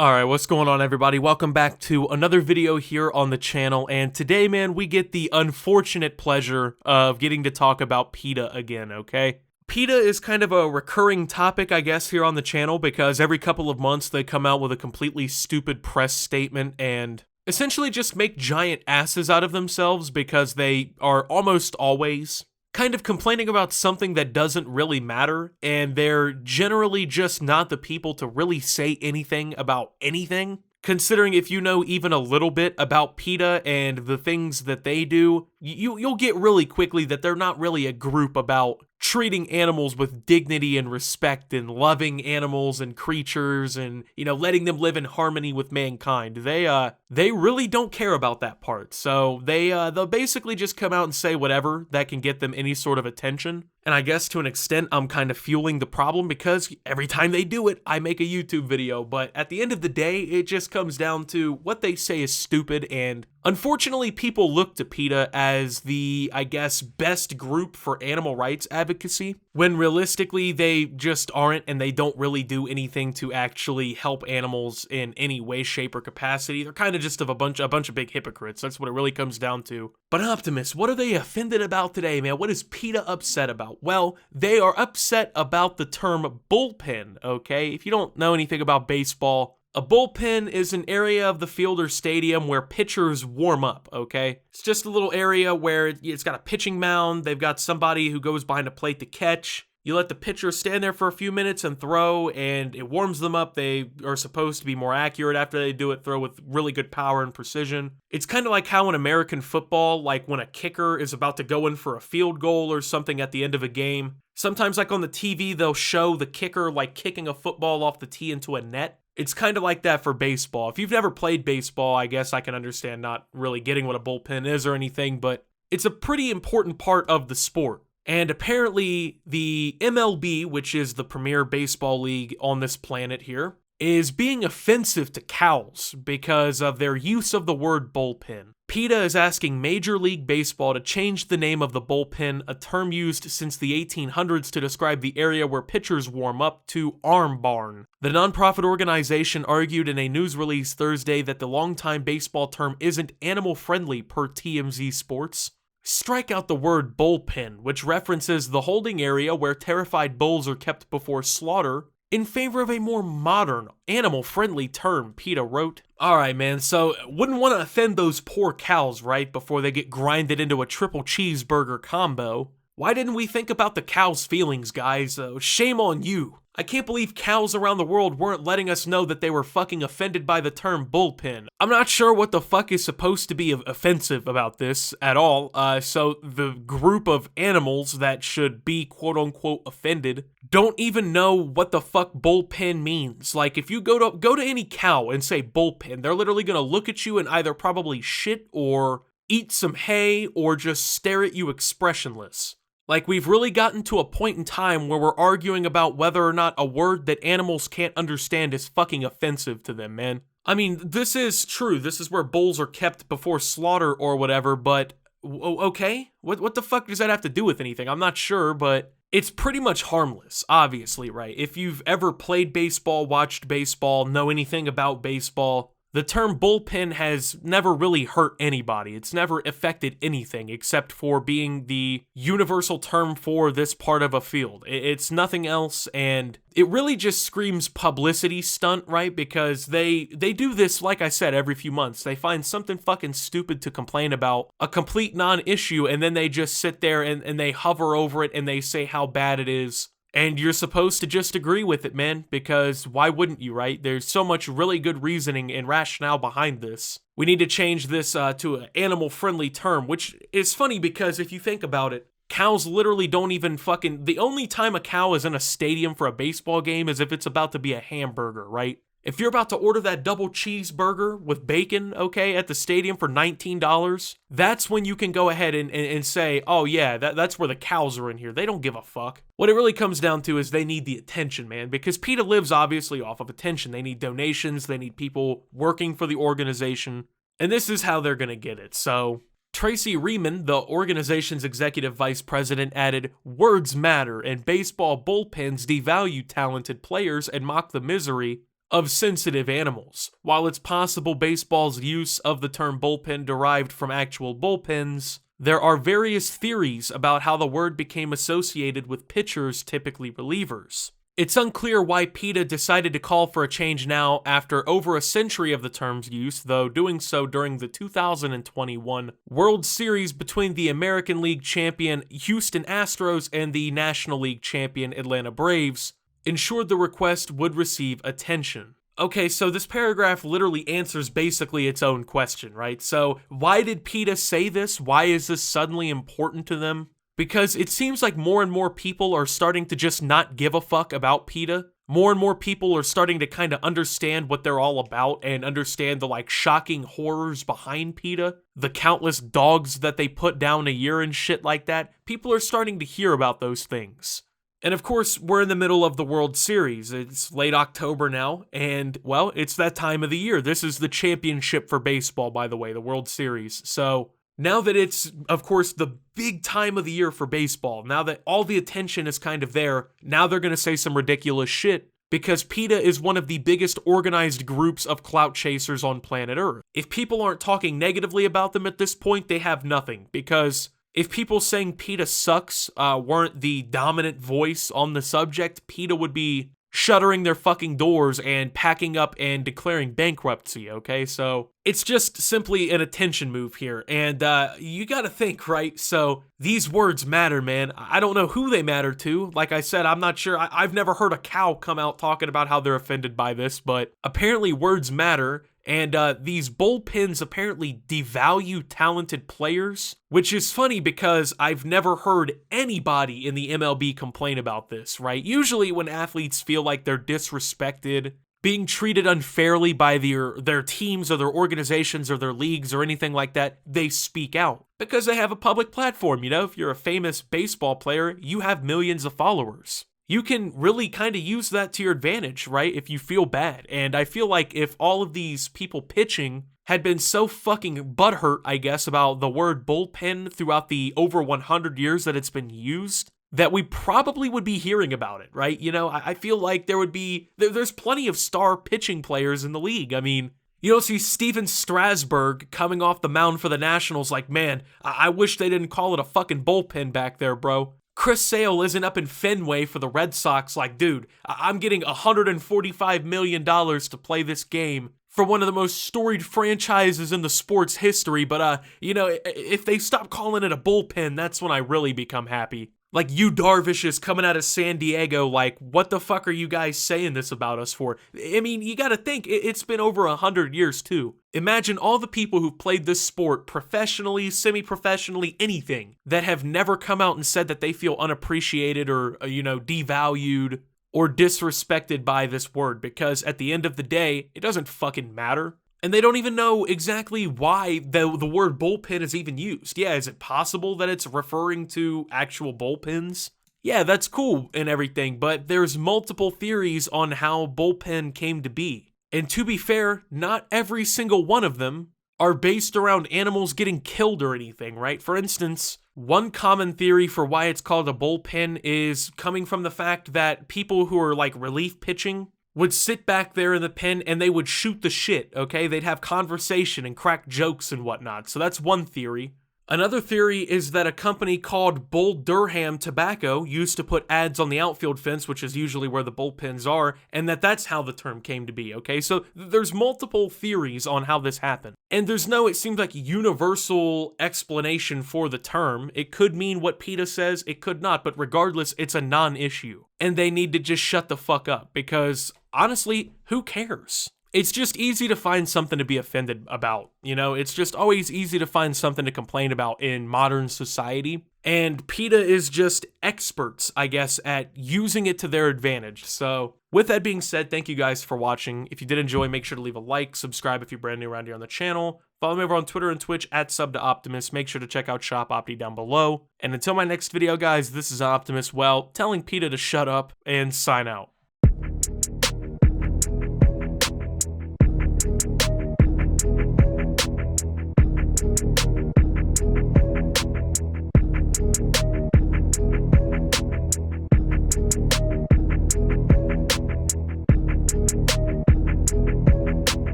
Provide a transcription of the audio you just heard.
Alright, what's going on everybody? Welcome back to another video here on the channel, and today, man, we get the unfortunate pleasure of getting to talk about PETA again, okay? PETA is kind of a recurring topic, I guess, here on the channel, because every couple of months they come out with a completely stupid press statement and essentially just make giant asses out of themselves because they are almost always kind of complaining about something that doesn't really matter, and they're generally just not the people to really say anything about anything. Considering if you know even a little bit about PETA and the things that they do, you'll get really quickly that they're not really a group about treating animals with dignity and respect and loving animals and creatures and, letting them live in harmony with mankind. They really don't care about that part. So they'll basically just come out and say whatever that can get them any sort of attention. And I guess to an extent, I'm kind of fueling the problem because every time they do it, I make a YouTube video. But at the end of the day, it just comes down to what they say is stupid. And unfortunately, people look to PETA as the, I guess, best group for animal rights advocacy, when realistically, they just aren't, and they don't really do anything to actually help animals in any way, shape, or capacity. They're kind of just a bunch of big hypocrites. That's what it really comes down to. But Optimus, what are they offended about today, man? What is PETA upset about? Well, they are upset about the term bullpen, okay? If you don't know anything about baseball, a bullpen is an area of the field or stadium where pitchers warm up, okay? It's just a little area where it's got a pitching mound, they've got somebody who goes behind a plate to catch. You let the pitcher stand there for a few minutes and throw, and it warms them up. They are supposed to be more accurate after they do it, throw with really good power and precision. It's kind of like how in American football, like when a kicker is about to go in for a field goal or something at the end of a game, sometimes like on the TV, they'll show the kicker like kicking a football off the tee into a net. It's kind of like that for baseball. If you've never played baseball, I guess I can understand not really getting what a bullpen is or anything, but it's a pretty important part of the sport. And apparently the MLB, which is the premier baseball league on this planet here, is being offensive to cows because of their use of the word bullpen. PETA is asking Major League Baseball to change the name of the bullpen, a term used since the 1800s to describe the area where pitchers warm up, to arm barn. The nonprofit organization argued in a news release Thursday that the longtime baseball term isn't animal-friendly per TMZ Sports. Strike out the word bullpen, which references the holding area where terrified bulls are kept before slaughter, in favor of a more modern, animal-friendly term, PETA wrote. Alright, man, so wouldn't want to offend those poor cows, right, before they get grinded into a triple cheeseburger combo. Why didn't we think about the cows' feelings, guys? Shame on you. I can't believe cows around the world weren't letting us know that they were fucking offended by the term bullpen. I'm not sure what the fuck is supposed to be offensive about this at all, so the group of animals that should be quote-unquote offended don't even know what the fuck bullpen means. Like, if you go to any cow and say bullpen, they're literally gonna look at you and either probably shit or eat some hay or just stare at you expressionless. Like, we've really gotten to a point in time where we're arguing about whether or not a word that animals can't understand is fucking offensive to them, man. I mean, this is true. This is where bulls are kept before slaughter or whatever, but okay? What the fuck does that have to do with anything? I'm not sure, but it's pretty much harmless, obviously, right? If you've ever played baseball, watched baseball, know anything about baseball, the term bullpen has never really hurt anybody. It's never affected anything except for being the universal term for this part of a field. It's nothing else, and it really just screams publicity stunt, right? Because they do this, like I said, every few months. They find something fucking stupid to complain about, a complete non-issue, and then they just sit there and they hover over it and they say how bad it is. And you're supposed to just agree with it, man, because why wouldn't you, right? There's so much really good reasoning and rationale behind this. We need to change this to an animal-friendly term, which is funny because if you think about it, cows literally don't even fucking... The only time a cow is in a stadium for a baseball game is if it's about to be a hamburger, right? If you're about to order that double cheeseburger with bacon, okay, at the stadium for $19, that's when you can go ahead and say, oh yeah, that's where the cows are in here. They don't give a fuck. What it really comes down to is they need the attention, man, because PETA lives obviously off of attention. They need donations, they need people working for the organization, and this is how they're gonna get it. So Tracy Riemann, the organization's executive vice president, added, "Words matter, and baseball bullpens devalue talented players and mock the misery of sensitive animals. While it's possible baseball's use of the term bullpen derived from actual bullpens, there are various theories about how the word became associated with pitchers, typically relievers. It's unclear why PETA decided to call for a change now after over a century of the term's use, though doing so during the 2021 World Series between the American League champion Houston Astros and the National League champion Atlanta Braves ensured the request would receive attention. Okay, so this paragraph literally answers basically its own question, right? So why did PETA say this? Why is this suddenly important to them? Because it seems like more and more people are starting to just not give a fuck about PETA. More and more people are starting to kind of understand what they're all about and understand the like shocking horrors behind PETA. The countless dogs that they put down a year and shit like that. People are starting to hear about those things. And of course, we're in the middle of the World Series. It's late October now, and well, it's that time of the year. This is the championship for baseball, by the way, the World Series. So now that it's, of course, the big time of the year for baseball, now that all the attention is kind of there, now they're going to say some ridiculous shit because PETA is one of the biggest organized groups of clout chasers on planet Earth. If people aren't talking negatively about them at this point, they have nothing, because if people saying PETA sucks weren't the dominant voice on the subject, PETA would be shuttering their fucking doors and packing up and declaring bankruptcy, okay? So it's just simply an attention move here, and you gotta think, right? So these words matter, man. I don't know who they matter to. Like I said, I'm not sure. I've never heard a cow come out talking about how they're offended by this, but apparently words matter. And these bullpens apparently devalue talented players, which is funny because I've never heard anybody in the MLB complain about this, right? Usually when athletes feel like they're disrespected, being treated unfairly by their teams or their organizations or their leagues or anything like that, they speak out because they have a public platform. You know, if you're a famous baseball player, you have millions of followers. You can really kind of use that to your advantage, right? If you feel bad. And I feel like if all of these people pitching had been so fucking butthurt, I guess, about the word bullpen throughout the over 100 years that it's been used, that we probably would be hearing about it, right? You know, I feel like there's plenty of star pitching players in the league. I mean, you don't see Steven Strasburg coming off the mound for the Nationals like, man, I wish they didn't call it a fucking bullpen back there, bro. Chris Sale isn't up in Fenway for the Red Sox like, dude, I'm getting $145 million to play this game for one of the most storied franchises in the sport's history, but, you know, if they stop calling it a bullpen, that's when I really become happy. Like, Yu Darvish is coming out of San Diego like, what the fuck are you guys saying this about us for? I mean, you gotta think, it's been over 100 years, too. Imagine all the people who've played this sport professionally, semi-professionally, anything, that have never come out and said that they feel unappreciated or, you know, devalued or disrespected by this word, because at the end of the day, it doesn't fucking matter. And they don't even know exactly why the word bullpen is even used. Yeah, is it possible that it's referring to actual bullpens? Yeah, that's cool and everything, but there's multiple theories on how bullpen came to be. And to be fair, not every single one of them are based around animals getting killed or anything, right? For instance, one common theory for why it's called a bullpen is coming from the fact that people who are like relief pitching would sit back there in the pen and they would shoot the shit, okay? They'd have conversation and crack jokes and whatnot. So that's one theory. Another theory is that a company called Bull Durham Tobacco used to put ads on the outfield fence, which is usually where the bullpens are, and that's how the term came to be, okay? So there's multiple theories on how this happened. And there's no, it seems like, universal explanation for the term. It could mean what PETA says, it could not, but regardless, it's a non-issue. And they need to just shut the fuck up, because honestly, who cares? It's just easy to find something to be offended about, you know? It's just always easy to find something to complain about in modern society. And PETA is just experts, I guess, at using it to their advantage. So with that being said, thank you guys for watching. If you did enjoy, make sure to leave a like, subscribe if you're brand new around here on the channel. Follow me over on Twitter and Twitch at @SubToOptimus. Make sure to check out Shop Opti down below. And until my next video, guys, this is Optimus, well, telling PETA to shut up and sign out.